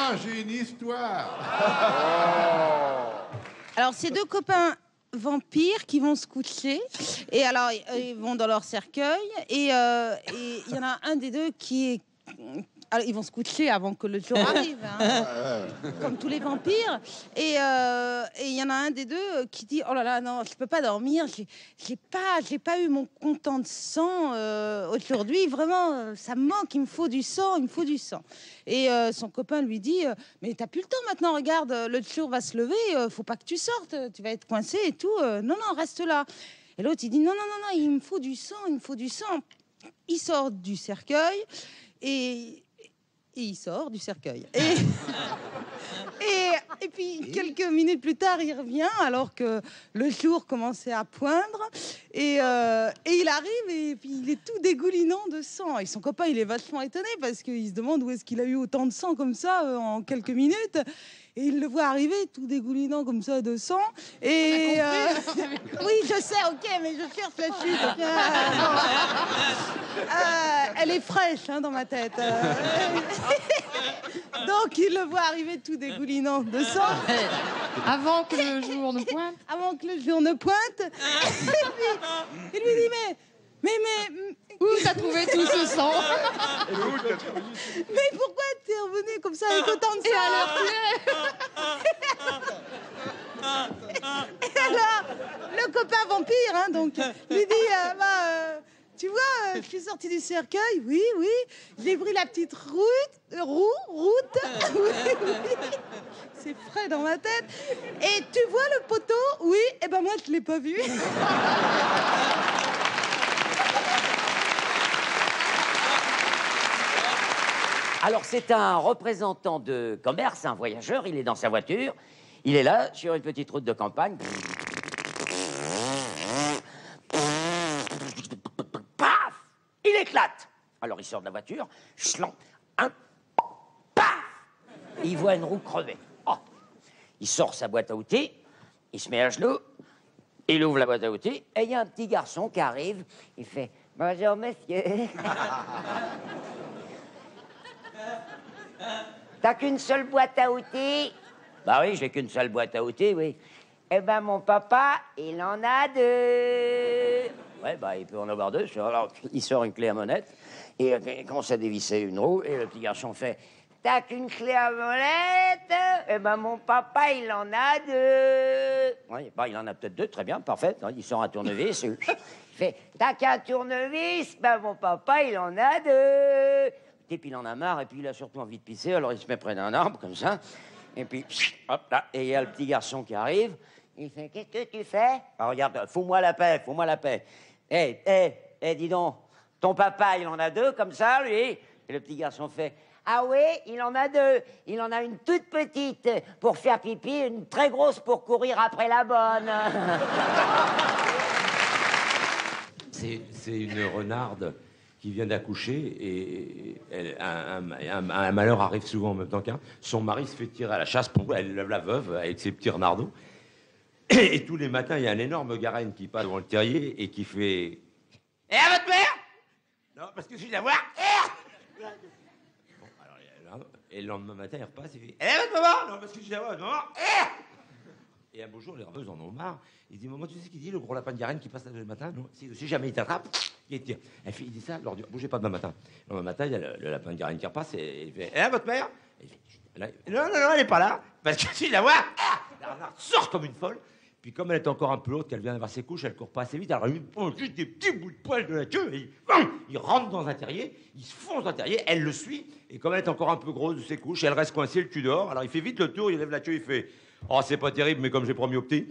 Moi, j'ai une histoire. Alors, c'est deux copains vampires qui vont se coucher. Et alors, ils vont dans leur cercueil. Et il y en a un des deux qui est... Alors, ils vont se coucher avant que le jour arrive, hein, comme tous les vampires. Et il y en a un des deux qui dit: oh là là, non, je peux pas dormir. J'ai pas eu mon comptant de sang aujourd'hui. Vraiment, ça me manque. Il me faut du sang. Il me faut du sang. Et son copain lui dit: mais t'as plus le temps maintenant. Regarde, le jour va se lever. Faut pas que tu sortes. Tu vas être coincé et tout. Non, non, reste là. Et l'autre il dit: non, non, non, non. Il me faut du sang. Il me faut du sang. Il sort du cercueil et il sort du cercueil. Et puis, quelques minutes plus tard, il revient alors que le jour commençait à poindre. Et il arrive et puis il est tout dégoulinant de sang. Et son copain, il est vachement étonné parce qu'il se demande où est-ce qu'il a eu autant de sang comme ça en quelques minutes. Et il le voit arriver tout dégoulinant comme ça de sang. Et oui, je sais, ok, mais je cherche la chute. Elle est fraîche dans ma tête. Donc il le voit arriver tout dégoulinant de sang. Avant que le jour ne pointe. Avant que le jour ne pointe. Et puis, il lui dit: mais où t'as trouvé tout ce sang? Mais pourquoi t'es revenu comme ça avec autant de sang? Et alors, le copain vampire, donc, lui dit: tu vois, je suis sortie du cercueil, oui, j'ai pris la petite route, oui. C'est frais dans ma tête. Et tu vois le poteau? Oui, et ben moi je l'ai pas vu. Alors, c'est un représentant de commerce, un voyageur, il est dans sa voiture, il est là, sur une petite route de campagne. Paf! Il éclate! Alors, il sort de la voiture, chlan, paf! Il voit une roue crevée. Oh. Il sort sa boîte à outils, il se met à genoux, il ouvre la boîte à outils, et il y a un petit garçon qui arrive, il fait: bonjour, monsieur. T'as qu'une seule boîte à outils? Bah oui, j'ai qu'une seule boîte à outils, oui. Eh ben, mon papa, il en a deux. Ouais, bah, il peut en avoir deux. Alors, il sort une clé à monette et il commence à dévisser une roue et le petit garçon fait: t'as qu'une clé à molette? Eh ben, mon papa, il en a deux. Ouais, bah, il en a peut-être deux, très bien, parfait. Il sort un tournevis. Il fait: t'as qu'un tournevis? Ben, mon papa, il en a deux. Et puis il en a marre, et puis il a surtout envie de pisser, alors il se met près d'un arbre, comme ça, et puis, hop là, et il y a le petit garçon qui arrive, il fait: qu'est-ce que tu fais? Ah, regarde, fous-moi la paix, fous-moi la paix. Dis donc, ton papa, il en a deux, comme ça, lui? Et le petit garçon fait: ah oui, il en a deux. Il en a une toute petite pour faire pipi, une très grosse pour courir après la bonne. C'est une renarde qui vient d'accoucher et un malheur arrive souvent en même temps qu'un. Son mari se fait tirer à la chasse, la veuve, avec ses petits renardeaux. Et tous les matins, il y a un énorme garenne qui passe devant le terrier et qui fait: et à votre mère? Non, parce que je suis la voir. Bon, alors, et le lendemain matin, il repasse et fait: et à votre maman? Non, parce que je suis la voir, votre maman. Et un beau jour, les raveuses en ont marre. Il dit: maman, tu sais ce qu'il dit, le gros lapin de garenne qui passe le matin? Non, si jamais il t'attrape, il tire. Il dit ça, leur dit: bougez pas demain matin. Le lendemain matin, il y a le lapin de garenne qui repasse et il fait: et votre mère? Et il fait: non, elle n'est pas là, parce que si je la vois, la renarde sort comme une folle. Puis comme elle est encore un peu haute, qu'elle vient d'avoir ses couches, elle court pas assez vite, alors il prend juste des petits bouts de poil de la queue, et il rentre dans un terrier, il se fonce dans un terrier, elle le suit, et comme elle est encore un peu grosse de ses couches, elle reste coincée, le cul dehors, alors il fait vite le tour, il lève la queue, il fait: oh, c'est pas terrible, mais comme j'ai promis au petit.